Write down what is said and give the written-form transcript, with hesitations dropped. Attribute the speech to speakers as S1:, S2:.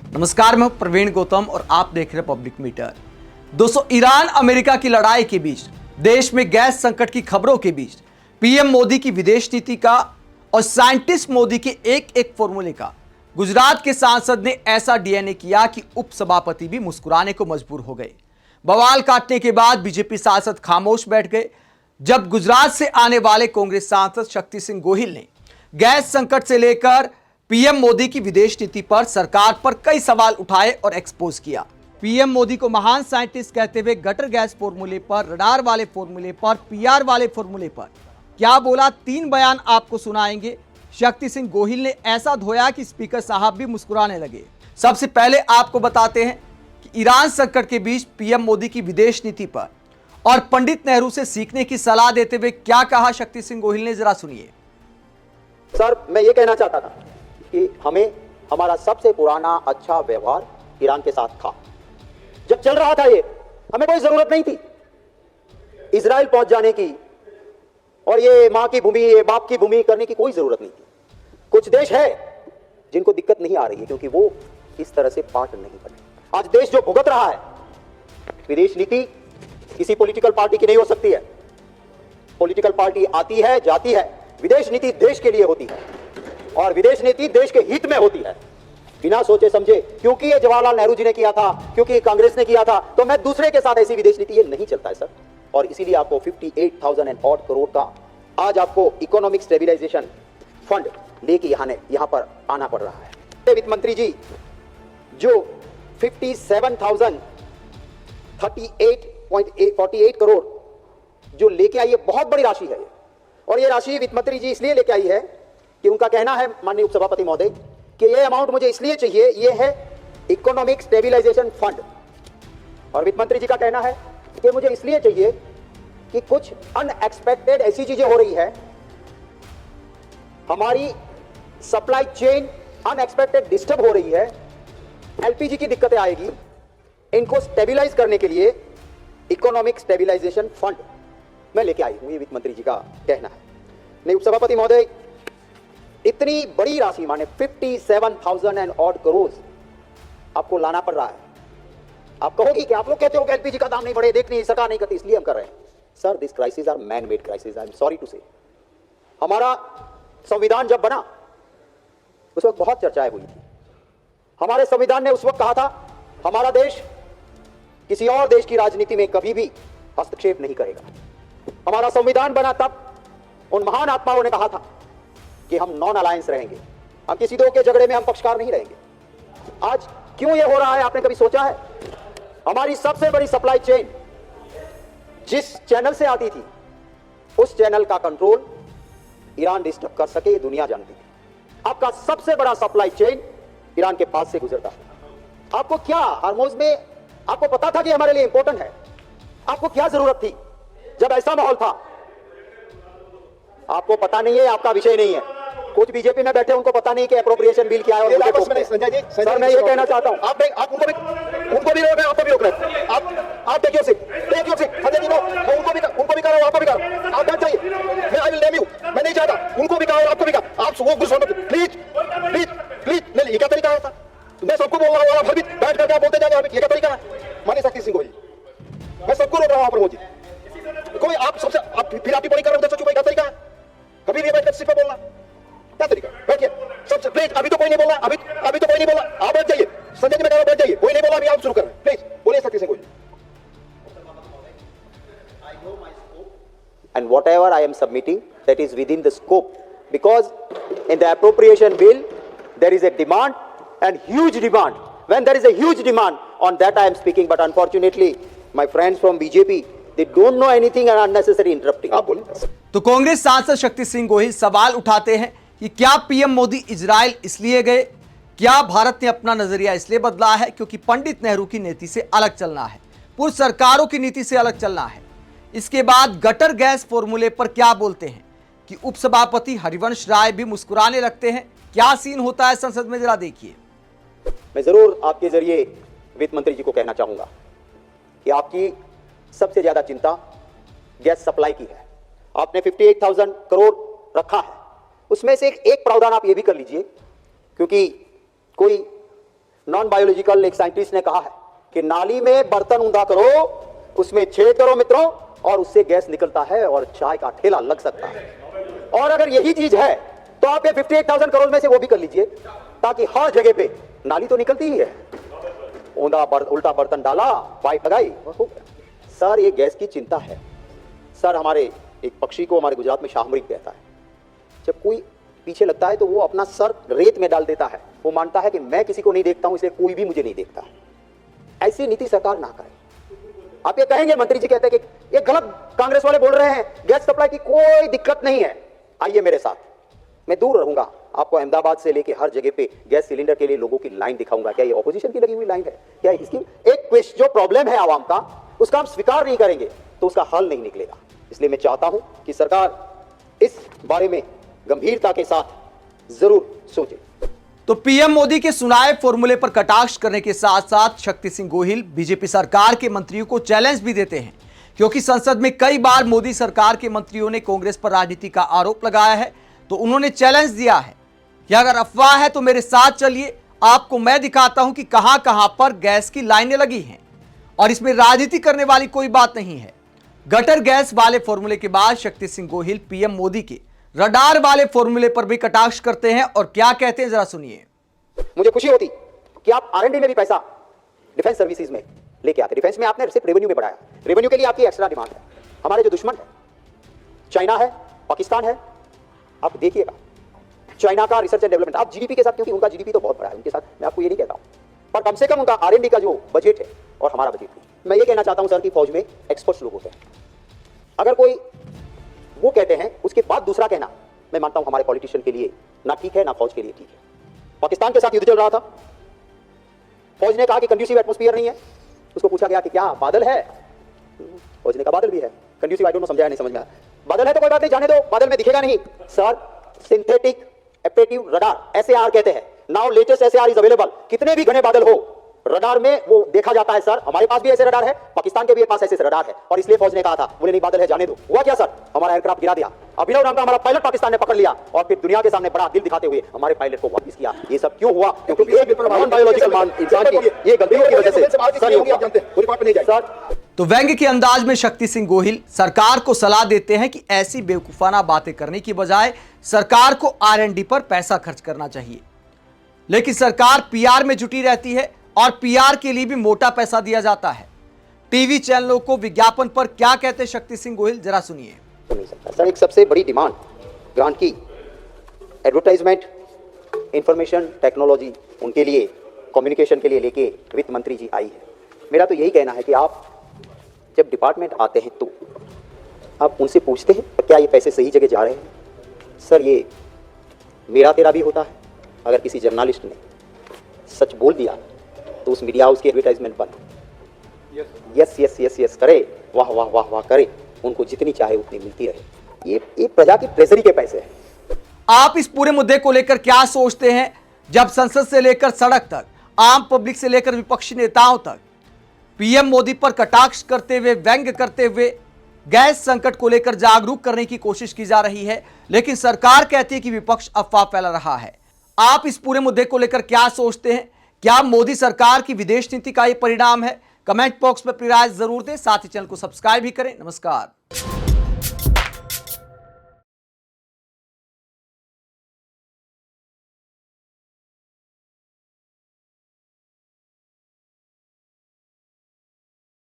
S1: नमस्कार, मैं प्रवीण गौतम और आप देख रहे हैं पब्लिक मीटर। दोस्तों, ईरान अमेरिका की लड़ाई के बीच, देश में गैस संकट की खबरों के बीच, पीएम मोदी की विदेश नीति का और साइंटिस्ट मोदी के एक एक फॉर्मूले का गुजरात के सांसद ने ऐसा डीएनए किया कि उपसभापति भी मुस्कुराने को मजबूर हो गए। बवाल काटने के बाद बीजेपी सांसद खामोश बैठ गए जब गुजरात से आने वाले कांग्रेस सांसद शक्ति सिंह गोहिल ने गैस संकट से लेकर पीएम मोदी की विदेश नीति पर सरकार पर कई सवाल उठाए और एक्सपोज किया। पीएम मोदी को महान साइंटिस्ट कहते हुए गटर गैस फॉर्मूले पर, रडार वाले फॉर्मूले पर, पीआर वाले फॉर्मूले पर क्या बोला, 3 बयान आपको सुनाएंगे। शक्ति सिंह गोहिल ने ऐसा धोया कि स्पीकर साहब भी मुस्कुराने लगे। सबसे पहले आपको बताते हैं कि ईरान संकट के बीच पीएम मोदी की विदेश नीति पर और पंडित नेहरू से सीखने की सलाह देते हुए क्या कहा शक्ति सिंह गोहिल ने, जरा सुनिए।
S2: सर, मैं ये कहना चाहता था कि हमें हमारा सबसे पुराना अच्छा व्यवहार ईरान के साथ था। जब चल रहा था ये, हमें कोई जरूरत नहीं थी इजराइल पहुंच जाने की और ये मां की भूमि, ये बाप की भूमि करने की कोई जरूरत नहीं थी। कुछ देश है जिनको दिक्कत नहीं आ रही है क्योंकि वो इस तरह से पार्ट नहीं बने। आज देश जो भुगत रहा है, विदेश नीति किसी पॉलिटिकल पार्टी की नहीं हो सकती है। पॉलिटिकल पार्टी आती है, जाती है, विदेश नीति देश के लिए होती है और विदेश नीति देश के हित में होती है, बिना सोचे समझे। क्योंकि ये जवाहरलाल नेहरू जी ने किया था, क्योंकि कांग्रेस ने किया था, तो मैं दूसरे के साथ ऐसी विदेश नीति, ये नहीं चलता है सर। और इसीलिए आपको 58,000 और करोड़ का आज आपको इकोनॉमिक स्टेबिलाईजेशन फंड लेके यहां पर आना पड़ रहा है। वित्त मंत्री जी जो 57,038.48 करोड़ जो लेके आई है, बहुत बड़ी राशि है। और ये राशि वित्त मंत्री जी इसलिए लेके आई है कि उनका कहना है, माननीय उपसभापति महोदय, कि ये अमाउंट मुझे इसलिए चाहिए, ये है इकोनॉमिक स्टेबिलाईजेशन फंड। और वित्त मंत्री जी का कहना है कि मुझे इसलिए चाहिए कि कुछ अनएक्सपेक्टेड ऐसी चीजें हो रही है, हमारी सप्लाई चेन अनएक्सपेक्टेड डिस्टर्ब हो रही है, एलपीजी की दिक्कतें आएगी, इनको स्टेबिलाईज करने के लिए इकोनॉमिक स्टेबिलाईजेशन फंड मैं लेके आई हूं, ये वित्त मंत्री जी का कहना है। नहीं उपसभापति महोदय, इतनी बड़ी राशि माने 57,000 और करोड़ आपको लाना पड़ रहा है। आप कहोगी कि आप लोग कहते हो कि एलपीजी का दाम नहीं बढ़े, देखनी सरकार नहीं करती, इसलिए हम कर रहे हैं। Sir, this crisis are man made crisis, I am sorry to say. हमारा संविधान जब बना उस वक्त बहुत चर्चाएं हुई थी। हमारे संविधान ने उस वक्त कहा था हमारा देश किसी और देश की राजनीति में कभी भी हस्तक्षेप नहीं करेगा। हमारा संविधान बना तब उन महान आत्माओं ने कहा था कि हम नॉन अलायंस रहेंगे, हम किसी दो के झगड़े में हम पक्षकार नहीं रहेंगे। आज क्यों ये हो रहा है, आपने कभी सोचा है? हमारी सबसे बड़ी सप्लाई चेन जिस चैनल से आती थी, उस चैनल का कंट्रोल ईरान डिस्टर्ब कर सके, ये दुनिया जानती थी। आपका सबसे बड़ा सप्लाई चेन ईरान के पास से गुजरता है। आपको क्या हार्मोज में, आपको पता था कि हमारे लिए इंपॉर्टेंट है, आपको क्या जरूरत थी जब ऐसा माहौल था? आपको पता नहीं है, आपका विषय नहीं है। कुछ बीजेपी में बैठे उनको पता नहीं कि एप्रोप्रिएशन बिल क्या है। और संजय जी, सर मैं ये कहना चाहता हूं, आप उनको भी रोक रहे, आपको भी रोक रहे। आप देखिए संजय जी, उनको भी कर रहा हूं, आपको भी कर रहा हूं। आप बैठ जाइए, मैं आई विल नेम यू। मैं नहीं चाहता उनको भी कहा और आपको भी कहा। आप वो गुस्सा मत, प्लीज प्लीज प्लीज। नहीं, ये क्या तरीका होता? मैं सबको बोल रहा हूं, आप बैठ करके आप बोलते जाएंगे, ये क्या तरीका है? मानिए शक्ति सिंह गोहिल, मैं सबको रोक रहा हूं प्रमोद जी। कोई आप सबसे फिर आप टिप्पणी कर रहे हो, क्या तरीका है? कभी भी बैठकर सिर्फ बोलना क्या तरीका? बैठिए सबसे प्लीज। अभी तो कोई नहीं बोला, अभी तो कोई नहीं बोला, आप बैठ जाइए। संजय जी मैं कह रहा हूं बैठ जाइए, कोई नहीं बोला, अभी आप शुरू करें प्लीज। बोलिए Shakti Singh Gohil. And whatever I am submitting, that is within the scope, because in the appropriation bill there is a demand and huge demand. When there is a huge demand, on that I am speaking, but unfortunately my friends from BJP, they don't know anything and unnecessary interrupting. आप बोलिए।
S1: तो कांग्रेस सांसद शक्ति सिंह गोहिल सवाल उठाते हैं कि क्या PM Modi Israel इसलिए गए, क्या भारत ने अपना नजरिया इसलिए बदला है क्योंकि पंडित नेहरू की नीति से अलग चलना है, पूर्व सरकारों की नीति से अलग चलना है। इसके बाद गटर गैस फॉर्मूले पर क्या बोलते हैं कि उपसभापति हरिवंश राय भी मुस्कुराने लगते हैं। क्या सीन होता है संसद में, जरा देखिए।
S2: मैं जरूर आपके जरिए वित्त मंत्री जी को कहना चाहूंगा कि आपकी सबसे ज्यादा चिंता गैस सप्लाई की है। आपने 58,000 करोड़ रखा है, उसमें से एक प्रावधान आप ये भी कर लीजिए, क्योंकि कोई नॉन बायोलॉजिकल एक साइंटिस्ट ने कहा है कि नाली में बर्तन ऊंधा करो, उसमें छेद करो मित्रों, और उससे गैस निकलता है और चाय का ठेला लग सकता है। और अगर यही चीज है तो आप ये 58,000 करोड़ में से वो भी कर लीजिए, ताकि हर जगह पे नाली तो निकलती ही है, उल्टा बर्तन डाला, पाइप लगाई, हो गया। सर ये गैस की चिंता है। सर हमारे एक पक्षी को हमारे गुजरात में शाहमृग कहता है, जब कोई पीछे लगता है तो वो अपना सर रेत में डाल देता है, वो मानता है कि मैं किसी को नहीं देखता हूं इसलिए कोई भी मुझे नहीं देखता। ऐसी नीति सरकार ना करे। आप ये कहेंगे, मंत्री जी कहते हैं कि ये गलत कांग्रेस वाले बोल रहे हैं, गैस सप्लाई की कोई दिक्कत नहीं है। आइए मेरे साथ, मैं दूर रहूंगा, आपको अहमदाबाद से लेके हर जगह पे गैस सिलेंडर के लिए लोगों की लाइन दिखाऊंगा। क्या ये ऑपोजिशन की लगी हुई लाइन है? क्या इसकी एक क्वेश्चन जो प्रॉब्लम है आवाम का, उसका हम स्वीकार नहीं करेंगे तो उसका हल नहीं निकलेगा। इसलिए मैं चाहता हूं कि सरकार इस बारे में गंभीरता के साथ जरूर सोचे।
S1: तो पीएम मोदी के सुनाए फॉर्मूले पर कटाक्ष करने के साथ साथ शक्ति सिंह गोहिल बीजेपी सरकार के मंत्रियों को चैलेंज भी देते हैं, क्योंकि संसद में कई बार मोदी सरकार के मंत्रियों ने कांग्रेस पर राजनीति का आरोप लगाया है, तो उन्होंने चैलेंज दिया है कि अगर अफवाह है तो मेरे साथ चलिए, आपको मैं दिखाता हूं कि कहां कहां पर गैस की लाइनें लगी हैं और इसमें राजनीति करने वाली कोई बात नहीं है। गटर गैस वाले फॉर्मूले के बाद शक्ति सिंह गोहिल पीएम मोदी के रडार वाले फॉर्मूले पर भी कटाक्ष करते हैं और क्या कहते हैं, जरा सुनिए।
S2: मुझे खुशी होती कि आप R&D में भी पैसा डिफेंस सर्विसेज में लेके आते। डिफेंस में आपने सिर्फ रेवेन्यू में बढ़ाया, रेवेन्यू के लिए आपकी एक्स्ट्रा डिमांड है। हमारे जो दुश्मन है, चाइना है, पाकिस्तान है, आप देखिएगा चाइना का रिसर्च एंड डेवलपमेंट, आप जीडीपी के साथ, क्योंकि उनका जीडीपी तो बहुत बड़ा है, उनके साथ मैं आपको ये नहीं कहता हूं, पर कम से कम उनका R&D का जो बजट है और हमारा बजट है। मैं ये कहना चाहता हूं सर कि फौज में एक्सपर्ट्स लोग होते हैं। अगर कोई वो कहते हैं उसके बाद दूसरा कहना, मैं मानता हूं हमारे पॉलिटिशियन के लिए ना ठीक है ना फौज के लिए ठीक है। पाकिस्तान के साथ युद्ध चल रहा था, फौज ने कहा कि कंड्यूसिव एटमॉस्फेयर नहीं है, उसको पूछा गया कि क्या बादल है, फौज ने कहा बादल भी है। कंड्यूसिव आई डोंट नो, समझाया नहीं समझ में आया, बादल है तो कोई बात नहीं, जाने दो, बादल में दिखेगा नहीं। सर सिंथेटिक एपेटिव रडार SAR कहते हैं, now latest SAR is available. कितने भी घने बादल हो रडार में वो देखा जाता है। सर हमारे पास भी ऐसे रडार है, पाकिस्तान के भी पास ऐसे रडार है, और इसलिए फौज ने कहा था, बोले नहीं बादल है जाने दो। हुआ क्या सर, हमारा एयरक्राफ्ट गिरा दिया, अभिनव नाम का हमारा पायलट पाकिस्तान ने पकड़ लिया और फिर दुनिया के सामने बड़ा दिल दिखाते हुए हमारे पायलट को वापस किया। ये सब क्यों हुआ? क्योंकि एक नॉन बायोलॉजिकल इंसान की ये गलतियों की वजह से सर ये हुआ। सर
S1: तो व्यंग्य के अंदाज में शक्ति सिंह गोहिल सरकार को सलाह देते हैं कि ऐसी बेवकूफाना बातें करने की बजाय सरकार को R&D पर पैसा खर्च करना चाहिए, लेकिन सरकार PR में जुटी रहती है और PR के लिए भी मोटा पैसा दिया जाता है। टीवी चैनलों को विज्ञापन पर क्या कहते हैं शक्ति सिंह गोहिल, जरा सुनिए।
S2: नहीं सकता सर, एक सबसे बड़ी डिमांड ग्रांट की एडवर्टाइजमेंट, इंफॉर्मेशन टेक्नोलॉजी, उनके लिए कम्युनिकेशन के लिए लेके वित्त मंत्री जी आई है। मेरा तो यही कहना है कि आप जब डिपार्टमेंट आते हैं तो आप उनसे पूछते हैं क्या ये पैसे सही जगह जा रहे हैं। सर ये मेरा तेरा भी होता है, अगर किसी जर्नलिस्ट ने सच बोल दिया तो उस मीडिया हाउस की एडवर्टाइजमेंट बंद। यस यस यस यस करे, वाह वाह वाह वाह करे, उनको जितनी चाहे उतनी मिलती रहे। ये प्रजा की ट्रेजरी के पैसे हैं।
S1: आप इस पूरे मुद्दे को लेकर क्या सोचते हैं, जब संसद से लेकर सड़क तक, आम पब्लिक से लेकर विपक्षी नेताओं तक पीएम मोदी पर कटाक्ष करते हुए, व्यंग्य करते हुए गैस संकट को लेकर जागरूक करने की कोशिश की जा रही है, लेकिन सरकार कहती है कि विपक्ष अफवाह फैला रहा है। आप इस पूरे मुद्दे को लेकर क्या सोचते हैं? क्या मोदी सरकार की विदेश नीति का ये परिणाम है? कमेंट बॉक्स में अपनी राय जरूर दें, साथ ही चैनल को सब्सक्राइब भी करें। नमस्कार।